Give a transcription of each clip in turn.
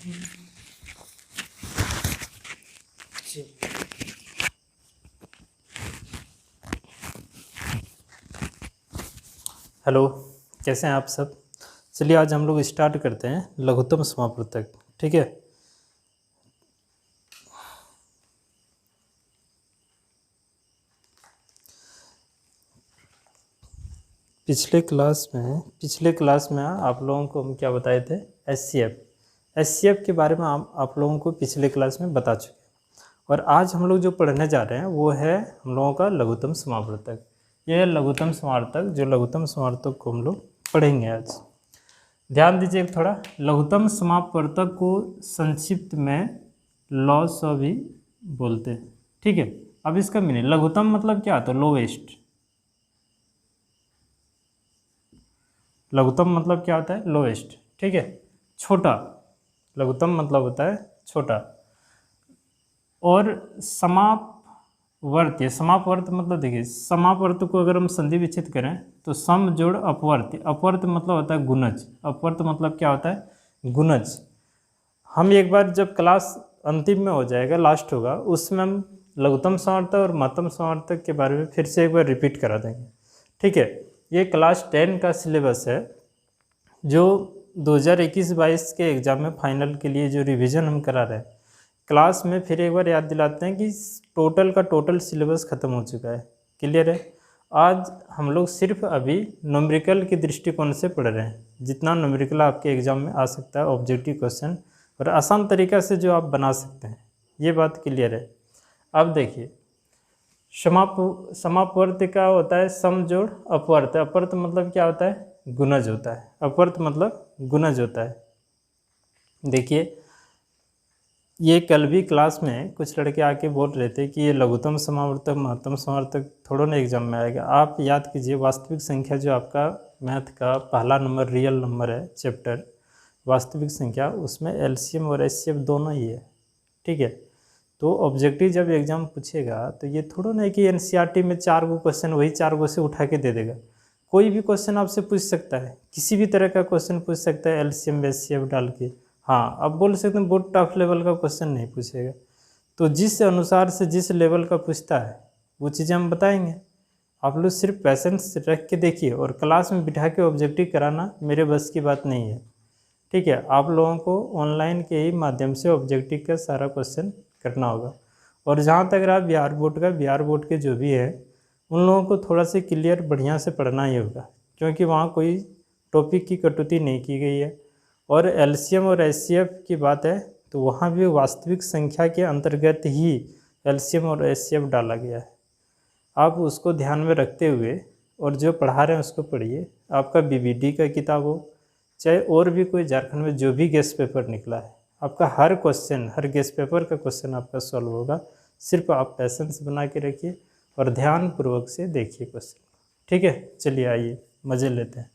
Hello, कैसे हैं आप सब। चलिए आज हम लोग स्टार्ट करते हैं लघुत्तम समापवर्तक। ठीक है। पिछले क्लास में आप लोगों को हम क्या बताए थे, एचसीएफ के बारे में आप लोगों को पिछले क्लास में बता चुके हैं। और आज हम लोग जो पढ़ने जा रहे हैं वो है हम लोगों का लघुत्तम समापवर्तक। यह है लघुत्तम समापवर्तक, जो लघुत्तम समापवर्तक को हम लोग पढ़ेंगे आज। ध्यान दीजिए थोड़ा। लघुत्तम समापवर्तक को संक्षिप्त में लॉ भी बोलते हैं। ठीक है। अब इसका मीनिंग, लघुत्तम मतलब क्या होता है, लोवेस्ट। लघुत्तम मतलब क्या होता है, लोवेस्ट। ठीक है। छोटा, लघुत्तम मतलब होता है छोटा। और समापवर्त, समापवर्त मतलब देखिए, समापवर्त को अगर हम संधि विच्छेद करें तो सम जोड़ अपवर्त, अपवर्त मतलब होता है गुणज। अपवर्त मतलब क्या होता है, गुणज। हम एक बार जब क्लास अंतिम में हो जाएगा, लास्ट होगा, उसमें हम लघुत्तम समापवर्तक और महत्तम समापवर्तक के बारे में फिर से एक बार रिपीट करा देंगे। ठीक है। ये क्लास 10 का सिलेबस है, जो 2021-22 के एग्ज़ाम में फाइनल के लिए जो रिवीजन हम करा रहे हैं। क्लास में फिर एक बार याद दिलाते हैं कि टोटल का टोटल सिलेबस ख़त्म हो चुका है। क्लियर है। आज हम लोग सिर्फ अभी न्यूमेरिकल के दृष्टिकोण से पढ़ रहे हैं। जितना न्यूमेरिकल आपके एग्ज़ाम में आ सकता है, ऑब्जेक्टिव क्वेश्चन, और आसान तरीक़ा से जो आप बना सकते हैं, ये बात क्लियर है। अब देखिए, समापवर्त का होता है सम जोड़ अपवर्त। अपवर्त मतलब क्या होता है, गुणज होता है। अपवर्त मतलब गुणज होता है। देखिए, ये कल भी क्लास में कुछ लड़के आके बोल रहे थे कि ये लघुत्तम समापवर्तक महत्तम समापवर्तक थोड़ा ना एग्जाम में आएगा। आप याद कीजिए, वास्तविक संख्या जो आपका मैथ का पहला नंबर रियल नंबर है, चैप्टर वास्तविक संख्या, उसमें एलसीएम और एचसीएफ दोनों ही है। ठीक है। तो ऑब्जेक्टिव जब एग्जाम पूछेगा तो ये थोड़ा नहीं कि एनसीईआरटी में 4 गो क्वेश्चन वही 4 गो से उठा के दे देगा। कोई भी क्वेश्चन आपसे पूछ सकता है, किसी भी तरह का क्वेश्चन पूछ सकता है एलसीएम एचसीएफ डाल के। हाँ, अब बोल सकते हैं बहुत टफ लेवल का क्वेश्चन नहीं पूछेगा। तो जिस अनुसार से जिस लेवल का पूछता है वो चीज़ें हम बताएंगे। आप लोग सिर्फ पैसेंस रख के देखिए, और क्लास में बिठा के ऑब्जेक्टिव कराना मेरे बस की बात नहीं है। ठीक है। आप लोगों को ऑनलाइन के ही माध्यम से ऑब्जेक्टिव का सारा क्वेश्चन करना होगा। और जहाँ तक रहा बिहार बोर्ड के जो भी है, उन लोगों को थोड़ा सा क्लियर बढ़िया से पढ़ना ही होगा, क्योंकि वहाँ कोई टॉपिक की कटौती नहीं की गई है। और एलसीएम और एचसीएफ की बात है तो वहाँ भी वास्तविक संख्या के अंतर्गत ही एलसीएम और एचसीएफ डाला गया है। आप उसको ध्यान में रखते हुए और जो पढ़ा रहे हैं उसको पढ़िए। आपका बीबीडी का किताब हो, चाहे और भी कोई झारखंड में जो भी गेस्ट पेपर निकला है, आपका हर क्वेश्चन, हर गेस्ट पेपर का क्वेश्चन आपका सॉल्व होगा। सिर्फ आप पैसेंस बना के रखिए और ध्यानपूर्वक से देखिए क्वेश्चन। ठीक है। चलिए आइए मज़े लेते हैं।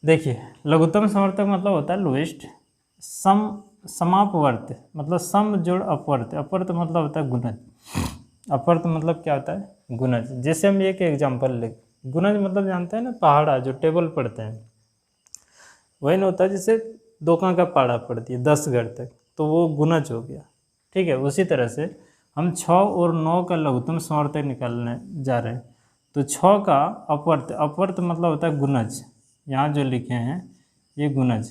देखिए, लघुत्तम समापवर्तक मतलब होता है लोएस्ट। समापवर्त मतलब सम जोड़ अपवर्त। अपवर्त मतलब होता है गुणज। अपवर्त मतलब क्या होता है, गुणज। जैसे हम एक एग्जाम्पल ले, गुणज मतलब जानते हैं ना, पहाड़ा जो टेबल पढ़ते हैं, वही ना होता है। जैसे दोका का पहाड़ा पढ़ती है 10 घर तक, तो वो गुणज हो गया। ठीक है। उसी तरह से हम 6 और 9 का लघुत्तम समापवर्तक निकालने जा रहे हैं। तो 6 का अपवर्त, अपवर्त मतलब होता है गुणज। यहाँ जो लिखे हैं ये गुणज।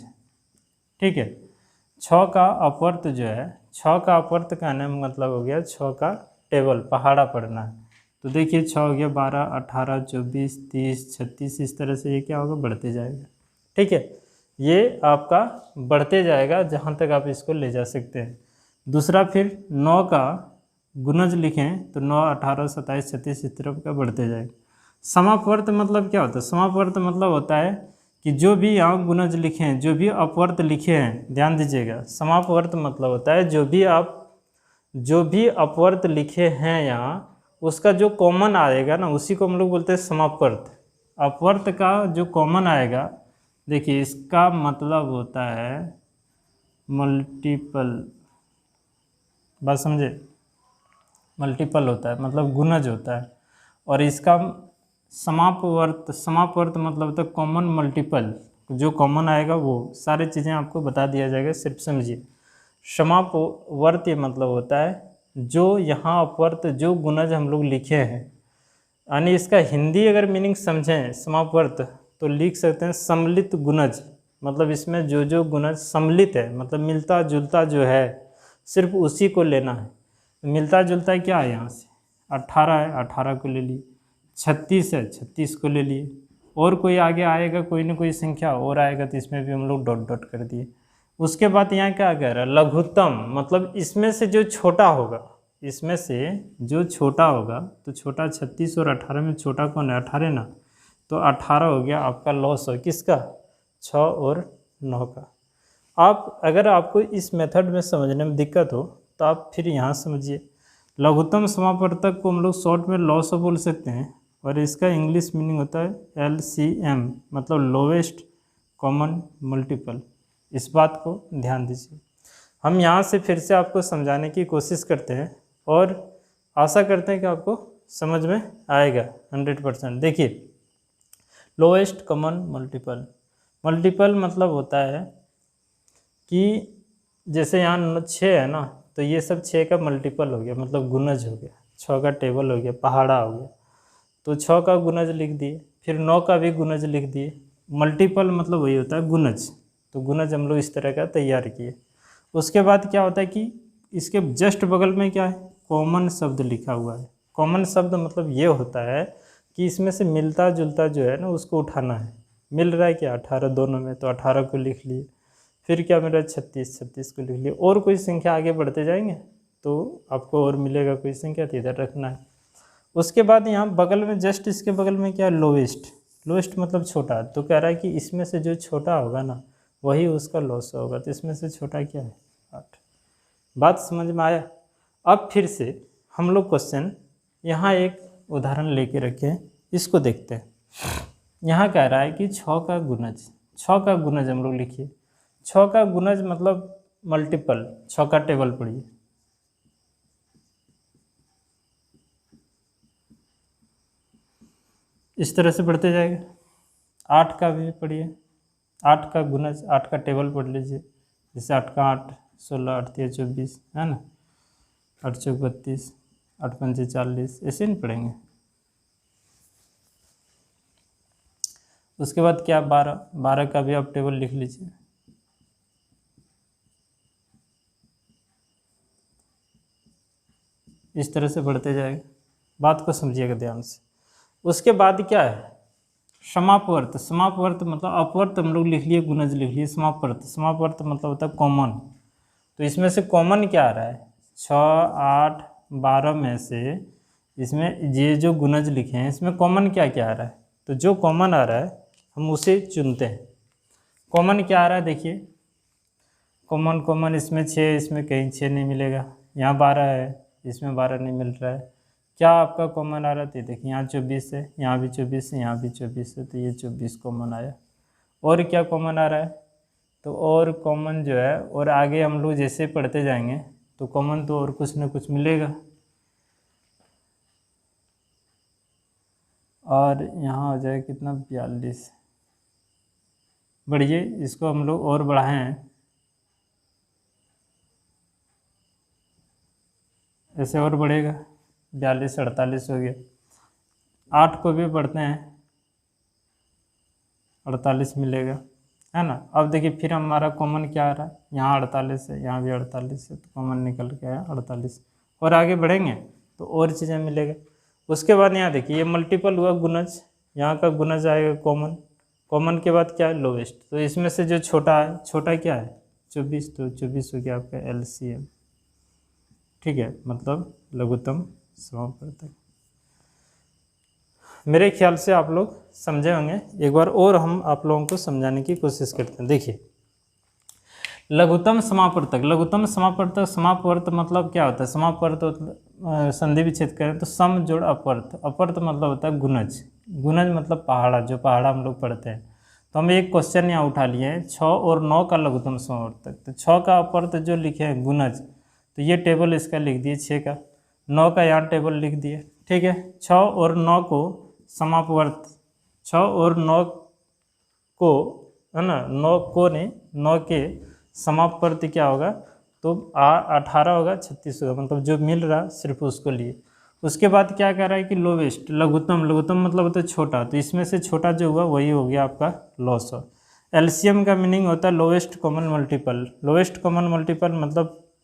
ठीक है। 6 का अपवर्त जो है, 6 का अपवर्त का नाम मतलब हो गया 6 का टेबल, पहाड़ा पढ़ना है। तो देखिए 6 हो गया, 12, 18, 24, 30, 36, इस तरह से ये क्या होगा, बढ़ते जाएगा। ठीक है। ये आपका बढ़ते जाएगा जहाँ तक आप इसको ले जा सकते हैं। दूसरा, फिर 9 का गुणज लिखें तो 9, 18, 27, 36 इस तरफ का बढ़ते जाएगा। समापवर्त मतलब क्या होता है, समापवर्त मतलब होता है कि जो भी यहाँ गुणज लिखे हैं, जो भी अपवर्त लिखे हैं, ध्यान दीजिएगा, समापवर्त मतलब होता है जो भी अपवर्त लिखे हैं यहाँ, उसका जो कॉमन आएगा ना, उसी को हम लोग बोलते हैं समापवर्त। अपवर्त का जो कॉमन आएगा, देखिए इसका मतलब होता है मल्टीपल। बात समझे, मल्टीपल होता है मतलब गुणज होता है। और इसका समापवर्त मतलब होता है कॉमन मल्टीपल। जो कॉमन आएगा वो सारी चीज़ें आपको बता दिया जाएगा, सिर्फ समझिए। समापवर्त ये मतलब होता है जो यहाँ अपवर्त जो गुणज हम लोग लिखे हैं, यानी इसका हिंदी अगर मीनिंग समझें समापवर्त तो लिख सकते हैं सम्मिलित गुणज। मतलब इसमें जो जो गुणज सम्मिलित है मतलब मिलता जुलता जो है सिर्फ उसी को लेना है। मिलता जुलता क्या है, यहाँ से 18 है 18 को ले लिए, 36 है 36 को ले लिए, और कोई आगे आएगा कोई ना कोई संख्या और आएगा तो इसमें भी हम लोग डॉट डॉट कर दिए। उसके बाद यहाँ क्या कह रहा है, लघुत्तम मतलब इसमें से जो छोटा होगा, इसमें से जो छोटा होगा तो छोटा 36 और 18 में छोटा कौन है 18 ना, तो 18 हो गया आपका लॉस हो किसका 6 और 9 का। आप अगर आपको इस मेथड में समझने में दिक्कत हो तो आप फिर यहाँ समझिए। लघुत्तम समापवर्तक को हम लोग शॉर्ट में लॉस बोल सकते हैं और इसका इंग्लिश मीनिंग होता है LCM मतलब लोवेस्ट कॉमन मल्टीपल। इस बात को ध्यान दीजिए। हम यहाँ से फिर से आपको समझाने की कोशिश करते हैं और आशा करते हैं कि आपको समझ में आएगा 100%। देखिए लोएस्ट कॉमन मल्टीपल, मल्टीपल मतलब होता है कि जैसे यहाँ 6 है ना तो ये सब 6 का मल्टीपल हो गया मतलब गुणज हो गया, 6 का टेबल हो गया, पहाड़ा हो गया, तो 6 का गुणज लिख दिए, फिर 9 का भी गुणज लिख दिए। मल्टीपल मतलब वही होता है गुणज, तो गुणज हम लोग इस तरह का तैयार किए। उसके बाद क्या होता है कि इसके जस्ट बगल में क्या है कॉमन शब्द लिखा हुआ है। कॉमन शब्द मतलब ये होता है कि इसमें से मिलता जुलता जो है ना उसको उठाना है। मिल रहा है क्या 18 दोनों में, तो 18 को लिख लिए, फिर क्या मिल रहा है 36, 36 को लिख लिए, और कोई संख्या आगे बढ़ते जाएंगे तो आपको और मिलेगा कोई संख्या तो इधर रखना है। उसके बाद यहाँ बगल में जस्ट इसके बगल में क्या है लोवेस्ट, लोवेस्ट मतलब छोटा, तो कह रहा है कि इसमें से जो छोटा होगा ना वही उसका लॉस होगा, तो इसमें से छोटा क्या है 8। बात समझ में आया। अब फिर से हम लोग क्वेश्चन यहाँ एक उदाहरण लेके रखे हैं, इसको देखते हैं। यहाँ कह रहा है कि 6 का गुणज, 6 का गुणज हम लोग लिखिए। 6 का गुणज मतलब मल्टीपल, 6 का टेबल पढ़िए। इस तरह से बढ़ते जाएगा। 8 का भी पढ़िए, 8 का गुणज, 8 का टेबल पढ़ लीजिए। जैसे 8 का 8, 16, 8 3 24 है ना, 8 चौक 32, 8 पंचे 40, ऐसे नहीं पढ़ेंगे। उसके बाद क्या 12, 12 का भी आप टेबल लिख लीजिए। इस तरह से बढ़ते जाएगा, बात को समझिएगा ध्यान से। उसके बाद क्या है समापवर्त, समापवर्त मतलब अपवर्त हम लोग लिख लिए, गुणज लिख लिए, समापवर्त, समापवर्त मतलब होता है कॉमन। तो इसमें से कॉमन क्या आ रहा है 6, 8, 12 में से इसमें ये जो गुणज लिखे हैं इसमें कॉमन क्या क्या आ रहा है, तो जो कॉमन आ रहा है हम उसे चुनते हैं। कॉमन क्या आ रहा है देखिए, कॉमन कॉमन इसमें 6, इसमें कहीं 6 नहीं मिलेगा, यहाँ 12 है इसमें 12 नहीं मिल रहा है। क्या आपका कॉमन आ रहा है देखिए, यहाँ 24 है, यहाँ भी 24 है, यहाँ भी 24 है, तो ये 24 कॉमन आया। और क्या कॉमन आ रहा है, तो और कॉमन जो है, और आगे हम लोग जैसे पढ़ते जाएंगे तो कॉमन तो और कुछ ना कुछ मिलेगा। और यहाँ हो जाए कितना 42, बढ़िए इसको हम लोग और बढ़ाएं, ऐसे और बढ़ेगा 42, 48 हो गया। 8 को भी बढ़ते हैं 48 मिलेगा है ना। अब देखिए फिर हमारा कॉमन क्या आ रहा है, यहाँ 48 है, यहाँ भी 48 है, तो कॉमन निकल के आया 48। और आगे बढ़ेंगे तो और चीज़ें मिलेगा। उसके बाद यहाँ देखिए ये मल्टीपल हुआ गुणज, यहाँ का गुणज आएगा कॉमन, कॉमन के बाद क्या है लोवेस्ट, तो इसमें से जो छोटा है, छोटा क्या है 24, तो 24 हो गया आपका LCM। ठीक है, मतलब लघुत्तम समापवर्तक। मेरे ख्याल से आप लोग समझे होंगे, एक बार और हम आप लोगों को समझाने की कोशिश करते हैं। देखिए लघुत्तम समापवर्तक, लघुत्तम समापवर्तक, समापवर्त मतलब क्या होता है, समापवर्त संधि विच्छेद करें तो सम जोड़ अपवर्त, अपवर्त मतलब होता है गुणज, गुणज मतलब पहाड़ा, जो पहाड़ा हम लोग पढ़ते हैं। तो हम एक क्वेश्चन यहाँ उठा लिए हैं 6 और 9 का लघुत्तम समापवर्तक, तो 6 का अपवर्त जो लिखे हैं गुणज, तो ये टेबल इसका लिख दिए 6 का, 9 का यहाँ टेबल लिख दिए। ठीक है, 6 और 9 को समापवर्त, 6 और 9 को है ना, 9 को नहीं 9 के समापवर्त क्या होगा, तो 18 होगा, 36 होगा, मतलब जो मिल रहा सिर्फ उसको लिए। उसके बाद क्या कह रहा है कि लोवेस्ट, लघुत्तम, लघुत्तम मतलब होता है छोटा, तो इसमें से छोटा जो हुआ वही हो गया आपका लॉस हो। एलसीएम का मीनिंग होता है lowest common multiple. Lowest common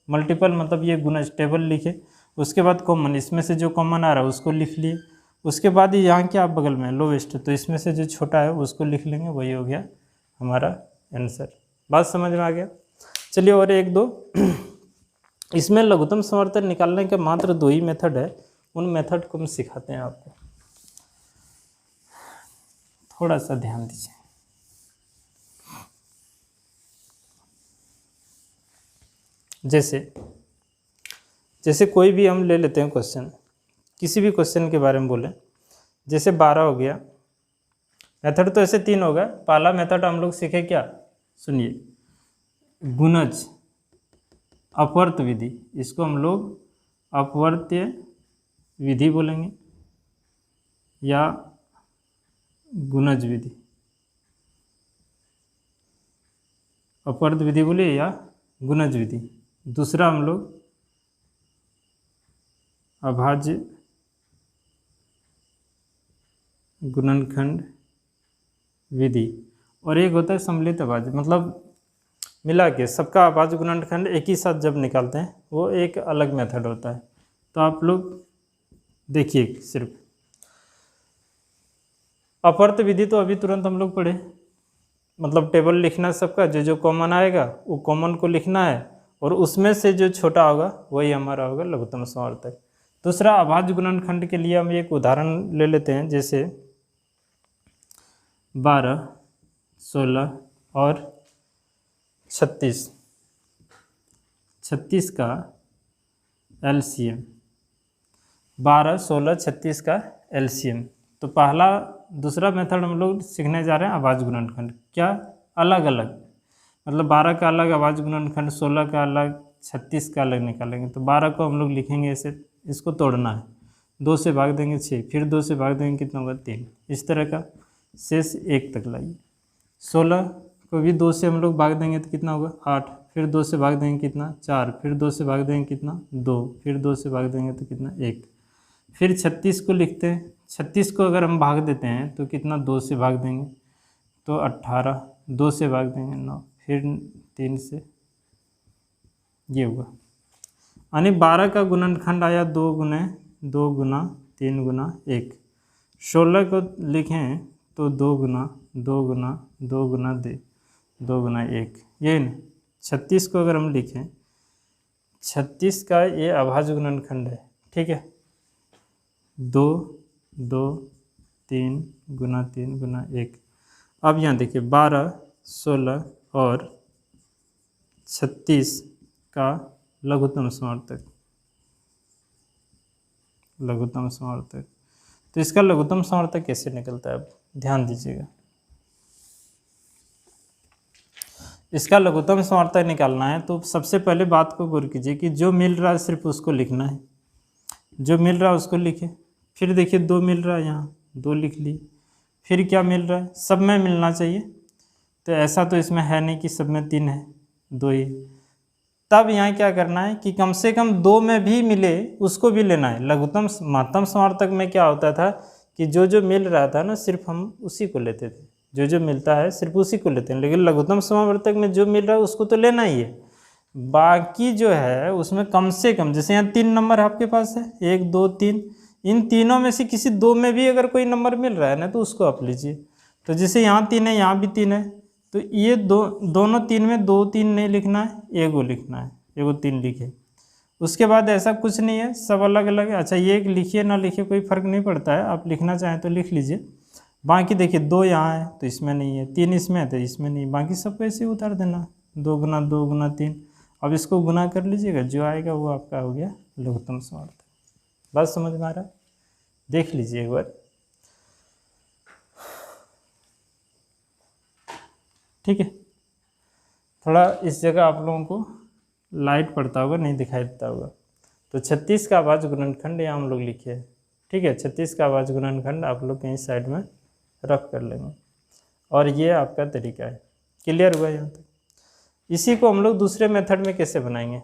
multiple मतलब ये गुना टेबल लिखे, उसके बाद कॉमन, इसमें से जो कॉमन आ रहा है उसको लिख लिए, उसके बाद यहाँ क्या बगल में लोवेस्ट, तो इसमें से जो छोटा है उसको लिख लेंगे, वही हो गया हमारा आंसर। बात समझ में आ गया। चलिए और एक दो इसमें लघुत्तम समवर्तक निकालने के मात्र 2 ही मेथड है, उन मेथड को हम सिखाते हैं आपको, थोड़ा सा ध्यान दीजिए। जैसे कोई भी हम ले लेते हैं क्वेश्चन, किसी भी क्वेश्चन के बारे में बोले, जैसे 12 हो गया, मेथड तो ऐसे 3 होगा। पहला मेथड हम लोग सीखे क्या, सुनिए, गुणज अपवर्त्य विधि, इसको हम लोग अपवर्त्य विधि बोलेंगे या गुणज विधि, अपवर्त्य विधि बोलिए या गुणज विधि। दूसरा हम लोग अभाज्य गुणनखंड विधि, और एक होता है सम्मिलित अभाज्य, मतलब मिला के सबका अभाज्य गुणनखंड एक ही साथ जब निकालते हैं, वो एक अलग मेथड होता है। तो आप लोग देखिए, सिर्फ अपवर्त्य विधि तो अभी तुरंत हम लोग पढ़े, मतलब टेबल लिखना सबका, जो जो कॉमन आएगा वो कॉमन को लिखना है, और उसमें से जो छोटा होगा वही हमारा होगा लघुत्तम समवर्तक। दूसरा अभाज्य गुणनखंड के लिए हम एक उदाहरण ले लेते हैं, जैसे 12, 16 और 36 का एलसीएम, 12, 16, 36 का एलसीएम। तो पहला दूसरा मेथड हम लोग सीखने जा रहे हैं अभाज्य गुणनखंड, क्या अलग अलग, मतलब 12 का अलग अभाज्य गुणनखंड, 16 का अलग, 36 का अलग निकालेंगे। तो 12 को हम लोग लिखेंगे ऐसे, इसको तोड़ना है, 2 से भाग देंगे 6, फिर 2 से भाग देंगे कितना होगा 3, इस तरह का शेष 1 तक लाइए। 16 को भी 2 से हम लोग भाग देंगे तो कितना होगा 8, फिर 2 से भाग देंगे कितना 4, फिर 2 से भाग देंगे कितना 2, फिर 2 से भाग देंगे तो कितना 1। फिर 36 को लिखते हैं, 36 को अगर हम भाग देते हैं तो कितना 2 से भाग देंगे तो 18, 2 से भाग देंगे 9, फिर 3 से, ये हुआ। यानी 12 का गुणनखंड आया 2 गुना 3 गुना 1। 16 को लिखें तो 2 गुना 2 गुना 2 गुना 2 गुना 1, ये ना। 36 को अगर हम लिखें, 36 का ये अभाज्य गुणनखंड है, ठीक है, 2 2 3 गुना 3 गुना 1। अब यहाँ देखिए 12, 16 और 36 का लघुत्तम समवर्तक, लघुत्तम समवर्तक। तो इसका लघुत्तम समवर्तक कैसे निकलता है, अब ध्यान दीजिएगा। इसका लघुत्तम समवर्तक निकालना है तो सबसे पहले बात को गौर कीजिए कि जो मिल रहा है सिर्फ उसको लिखना है, जो मिल रहा है उसको लिखे। फिर देखिए 2 मिल रहा है, यहाँ 2 लिख ली। फिर क्या मिल रहा है, सब में मिलना चाहिए, तो ऐसा तो इसमें है नहीं कि सब में 3 है, 2 ही। तब यहाँ क्या करना है कि कम से कम 2 में भी मिले उसको भी लेना है। लघुत्तम महत्तम समवर्तक में क्या होता था कि जो जो मिल रहा था ना सिर्फ हम उसी को लेते थे, जो जो मिलता है सिर्फ उसी को लेते हैं। लेकिन लघुत्तम समवर्तक में जो मिल रहा है उसको तो लेना ही है, बाकी जो है उसमें कम से कम, जैसे यहाँ 3 नंबर आपके पास है, 1 2 3, इन तीनों में से किसी 2 में भी अगर कोई नंबर मिल रहा है ना तो उसको आप लीजिए। तो जैसे यहाँ 3 है, यहाँ भी 3 है, तो ये दोनों 3 में 2 3 नहीं लिखना है, एगो लिखना है, एगो 3 लिखे। उसके बाद ऐसा कुछ नहीं है, सब अलग अलग है। अच्छा, ये लिखिए ना लिखिए कोई फ़र्क नहीं पड़ता है, आप लिखना चाहें तो लिख लीजिए। बाकी देखिए 2 यहाँ है तो इसमें नहीं है, 3 इसमें है तो इसमें नहीं, बाकी सबको ऐसे उतार देना, 2 गुना 2 गुना 3। अब इसको गुना कर लीजिएगा, जो आएगा वो आपका हो गया लघुत्तम समवर्तक। बात समझ में आ रहा है, देख लीजिए एक बार, ठीक है। थोड़ा इस जगह आप लोगों को लाइट पड़ता होगा, नहीं दिखाई देता होगा। तो 36 का अभाज्य गुणनखंड यहाँ हम लोग लिखे हैं, ठीक है। 36 का अभाज्य गुणनखंड आप लोग कहीं साइड में रख कर लेंगे, और ये आपका तरीका है। क्लियर हुआ यहाँ तक। इसी को हम लोग दूसरे मेथड में कैसे बनाएंगे,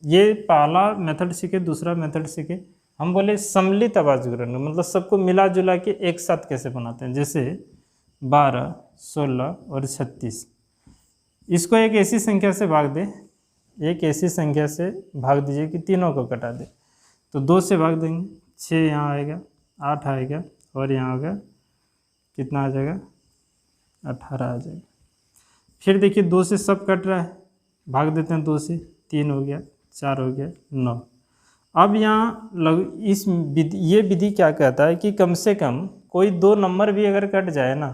ये पहला मेथड सीखे, दूसरा मेथड सीखे, हम बोले सम्मिलित आवाज गुणन, मतलब सबको मिला जुला के एक साथ कैसे बनाते हैं। जैसे 12, 16 और 36, इसको एक ऐसी संख्या से भाग दे, एक ऐसी संख्या से भाग दीजिए कि तीनों को कटा दे। तो 2 से भाग देंगे, 6 यहाँ आएगा, 8 आएगा, और यहाँ होगा कितना आ जाएगा, 18 आ जाएगा। फिर देखिए 2 से सब कट रहा है, भाग देते हैं 2 से, 3 हो गया, 4 हो गया, 9। अब यहाँ इस विधि, ये विधि क्या कहता है कि कम से कम कोई 2 नंबर भी अगर कट जाए ना,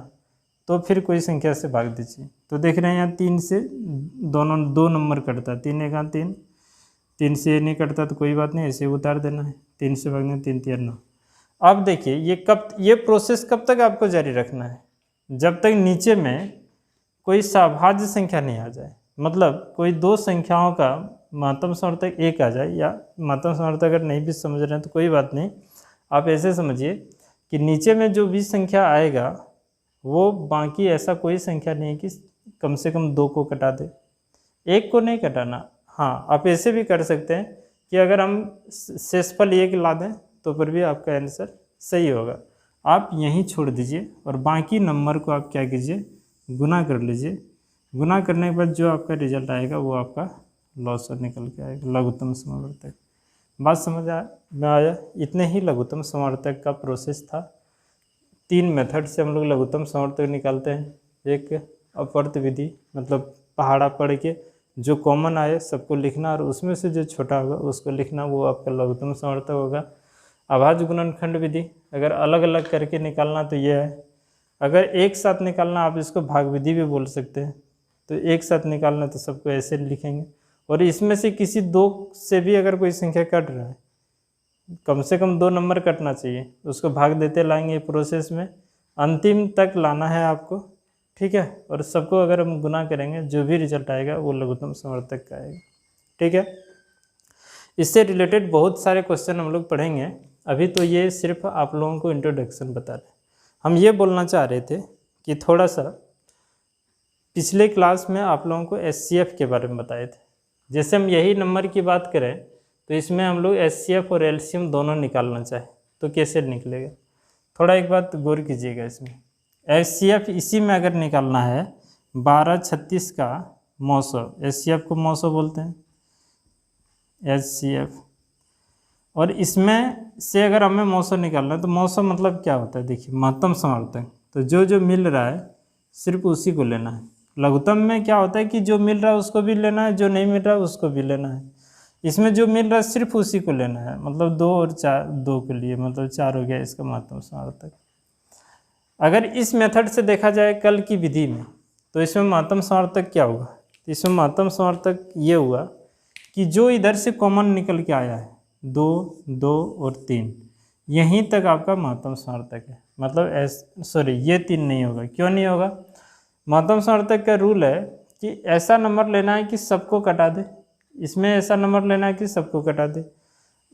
तो फिर कोई संख्या से भाग दीजिए। तो देख रहे हैं यहाँ 3 से दोनों 2 नंबर कटता है, 3 1 3, 3 से ये नहीं कटता तो कोई बात नहीं, ऐसे उतार देना है, 3 से भागना, 3 3 9। अब देखिए ये प्रोसेस कब तक आपको जारी रखना है, जब तक नीचे में कोई सभाज्य संख्या नहीं आ जाए, मतलब कोई 2 संख्याओं का महत्तम समर्थक 1 आ जाए, या महत्तम समर्थक अगर नहीं भी समझ रहे हैं तो कोई बात नहीं, आप ऐसे समझिए कि नीचे में जो भी संख्या आएगा वो बाकी ऐसा कोई संख्या नहीं है कि कम से कम 2 को कटा दे, 1 को नहीं कटाना। हाँ, आप ऐसे भी कर सकते हैं कि अगर हम शेषफल 1 ला दें तो पर भी आपका आंसर सही होगा। आप यहीं छोड़ दीजिए और बाकी नंबर को आप क्या कीजिए, गुना कर लीजिए। गुना करने के बाद जो आपका रिजल्ट आएगा वो आपका लॉसर निकल के आएगा, लघुत्तम समवर्तक। बात समझ में आया? इतने ही लघुत्तम समवर्तक का प्रोसेस था। 3 मेथड से हम लोग लघुत्तम समवर्तक निकालते हैं। एक अपवर्त विधि, मतलब पहाड़ा पढ़ के जो कॉमन आए सबको लिखना, और उसमें से जो छोटा होगा उसको लिखना, वो आपका लघुत्तम समवर्तक होगा। अभाज्य गुणनखंड विधि, अगर अलग अलग करके निकालना तो ये है, अगर एक साथ निकालना आप इसको भाग विधि भी बोल सकते हैं। तो एक साथ निकालना तो सबको ऐसे लिखेंगे, और इसमें से किसी 2 से भी अगर कोई संख्या कट रहा है, कम से कम 2 नंबर कटना चाहिए, उसको भाग देते लाएंगे प्रोसेस में, अंतिम तक लाना है आपको, ठीक है। और सबको अगर हम गुना करेंगे जो भी रिजल्ट आएगा वो लघुत्तम समवर्तक का आएगा, ठीक है। इससे रिलेटेड बहुत सारे क्वेश्चन हम लोग पढ़ेंगे। अभी तो ये सिर्फ आप लोगों को इंट्रोडक्शन बता रहे हैं। हम ये बोलना चाह रहे थे कि थोड़ा सा पिछले क्लास में आप लोगों को एचसीएफ के बारे में बताए थे। जैसे हम यही नंबर की बात करें तो इसमें हम लोग एचसीएफ और एलसीएम दोनों निकालना चाहें तो कैसे निकलेगा, थोड़ा एक बात गौर कीजिएगा। इसमें एचसीएफ इसी में अगर निकालना है 12 36 का मौसो, एचसीएफ को मौसो बोलते हैं, एचसीएफ। और इसमें से अगर हमें मौसो निकालना है तो मौसो मतलब क्या होता है, देखिए महत्तम समवर्तक। तो जो जो मिल रहा है सिर्फ उसी को लेना है। लघुत्तम में क्या होता है कि जो मिल रहा है उसको भी लेना है, जो नहीं मिल रहा है उसको भी लेना है। इसमें जो मिल रहा है सिर्फ उसी को लेना है, मतलब 2 और 4, 2 के लिए मतलब 4 हो गया इसका महत्तम समवर्तक। अगर इस मेथड से देखा जाए कल की विधि में तो इसमें महत्तम समवर्तक क्या होगा, तो इसमें महत्तम समवर्तक ये हुआ कि जो इधर से कॉमन निकल के आया है 2, 2 और 3, यहीं तक आपका महत्तम समवर्तक है। मतलब सॉरी ये 3 नहीं होगा। क्यों नहीं होगा? महत्तम समवर्तक का रूल है कि ऐसा नंबर लेना है कि सबको कटा दे, इसमें ऐसा नंबर लेना है कि सबको कटा दे।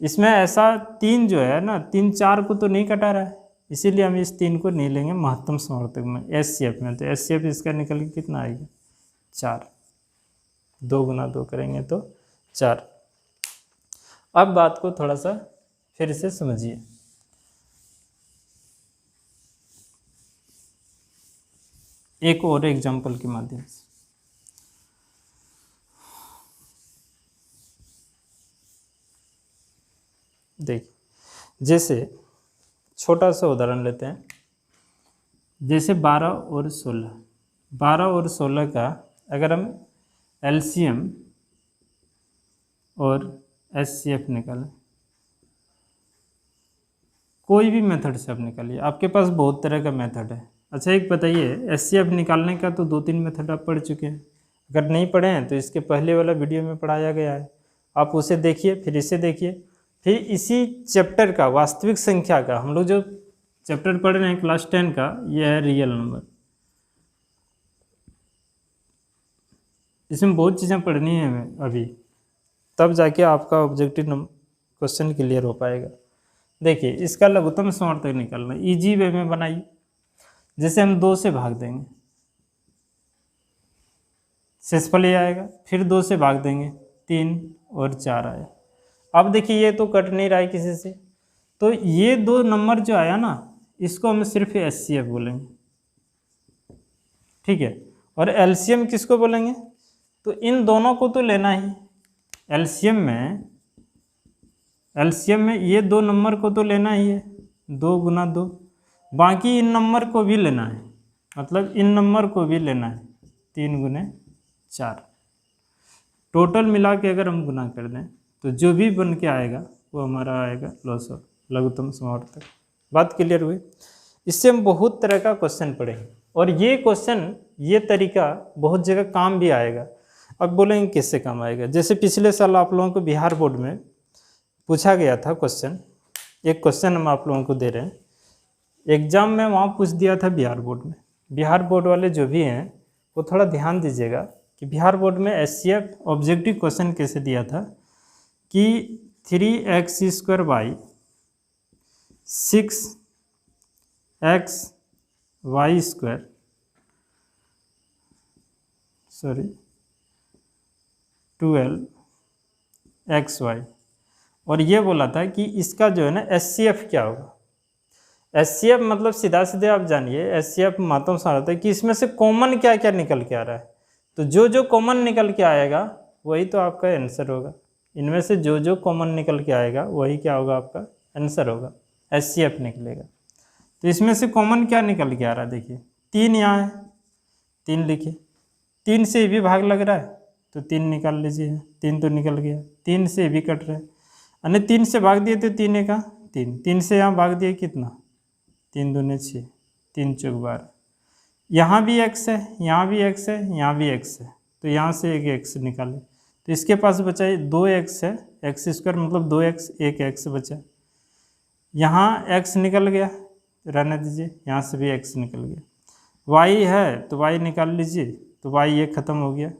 इसमें ऐसा 3 जो है ना, 3 4 को तो नहीं कटा रहा है, इसीलिए हम इस 3 को नहीं लेंगे महत्तम समवर्तक में, एचसीएफ में। तो एचसीएफ इसका निकल के कितना आएगा, 4। 2 गुना 2 करेंगे तो 4। अब बात को थोड़ा सा फिर से समझिए। एक और एग्जाम्पल के माध्यम से देखिए, जैसे छोटा सा उदाहरण लेते हैं। जैसे 12 और 16, 12 और 16 का अगर हम एलसीएम और एचसीएफ निकालें, कोई भी मेथड से आप निकालिए, आपके पास बहुत तरह का मेथड है। अच्छा एक बताइए, एचसीएफ निकालने का तो 2-3 मेथड आप पढ़ चुके हैं। अगर नहीं पढ़े हैं तो इसके पहले वाला वीडियो में पढ़ाया गया है, आप उसे देखिए, फिर इसे देखिए। फिर इसी चैप्टर का वास्तविक संख्या का, हम लोग जो चैप्टर पढ़ रहे हैं क्लास 10 का, यह है रियल नंबर। इसमें बहुत चीज़ें पढ़नी है हमें अभी, तब जाके आपका ऑब्जेक्टिव क्वेश्चन क्लियर हो पाएगा। देखिए इसका लघुत्तम समवर्तक निकालना इजी वे में बनाइए। जैसे हम 2 से भाग देंगे, शेषफल ये आएगा, फिर 2 से भाग देंगे 3 और 4 आया। अब देखिए ये तो कट नहीं रहा है किसी से, तो ये 2 नंबर जो आया ना इसको हम सिर्फ एचसीएफ बोलेंगे, ठीक है। और एलसीएम किसको बोलेंगे, तो इन दोनों को तो लेना ही, एलसीएम में ये 2 नंबर को तो लेना ही है, 2 गुना 2, बाकी इन नंबर को भी लेना है, मतलब इन नंबर को भी लेना है 3 गुने 4। टोटल मिला के अगर हम गुना कर दें तो जो भी बन के आएगा वो हमारा आएगा लघुत्तम समावर्तक। बात क्लियर हुई। इससे हम बहुत तरह का क्वेश्चन पढ़ेंगे और ये क्वेश्चन, ये तरीका बहुत जगह काम भी आएगा। अब बोलेंगे किससे काम आएगा, जैसे पिछले साल आप लोगों को बिहार बोर्ड में पूछा गया था क्वेश्चन, एक क्वेश्चन हम आप लोगों को दे रहे हैं, एग्जाम में वहाँ पूछ दिया था बिहार बोर्ड में। बिहार बोर्ड वाले जो भी हैं वो थोड़ा ध्यान दीजिएगा कि बिहार बोर्ड में एचसीएफ ऑब्जेक्टिव क्वेश्चन कैसे दिया था कि 3x² y 6xy² sorry 12xy, और ये बोला था कि इसका जो है ना एचसीएफ क्या होगा। एचसीएफ मतलब सीधा सीधे आप जानिए, एचसीएफ मात्रा से आता है कि इसमें से कॉमन क्या क्या निकल के आ रहा है, तो जो जो कॉमन निकल के आएगा वही तो आपका आंसर होगा। इनमें से जो जो कॉमन निकल के आएगा वही क्या होगा, आपका आंसर होगा, एचसीएफ निकलेगा। तो इसमें से कॉमन क्या निकल के आ रहा है, देखिए 3 यहाँ है, 3 लिखिए, 3 से भी भाग लग रहा है तो 3 निकाल लीजिए, 3 तो निकल गया, 3 से भी कट रहा है, यानी 3 से भाग दिए तो 3 का 3, 3 से यहाँ भाग दिए कितना, 3 दूने 6, 3 चौक 12, यहाँ भी x है, यहाँ भी x है, यहाँ भी x है, तो यहाँ से एक x निकाले तो इसके पास बचा 2x है, x² मतलब 2x, एक x बचा, यहाँ x निकल गया, रहने दीजिए, यहाँ से भी x निकल गया, y है तो y निकाल लीजिए, तो y ये ख़त्म हो गया,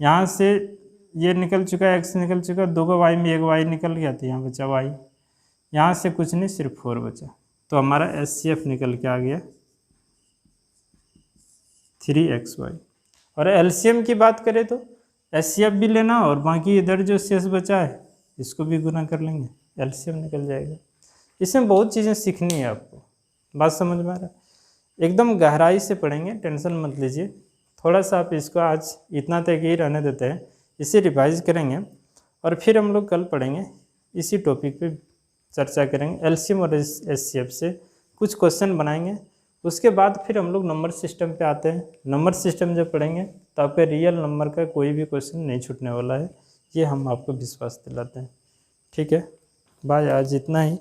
यहाँ से ये निकल चुका है, x निकल चुका, 2 का y में एक y निकल गया तो यहाँ बचा y, यहाँ से कुछ नहीं, सिर्फ 4 बचा, तो हमारा एचसीएफ निकल के आ गया 3xy। और एलसीएम की बात करें तो एचसीएफ भी लेना और बाकी इधर जो शेष बचा है इसको भी गुना कर लेंगे, एलसीएम निकल जाएगा। इसमें बहुत चीज़ें सीखनी है आपको, बात समझ में आ रहा है, एकदम गहराई से पढ़ेंगे, टेंशन मत लीजिए। थोड़ा सा आप इसको आज इतना तक ही रहने देते हैं, इसे रिवाइज करेंगे और फिर हम लोग कल पढ़ेंगे, इसी टॉपिक पे चर्चा करेंगे, एलसीएम और एचसीएफ से कुछ क्वेश्चन बनाएंगे। उसके बाद फिर हम लोग नंबर सिस्टम पे आते हैं। नंबर सिस्टम जब पढ़ेंगे तो आपके रियल नंबर का कोई भी क्वेश्चन नहीं छूटने वाला है, ये हम आपको विश्वास दिलाते हैं। ठीक है, बाय, आज इतना ही।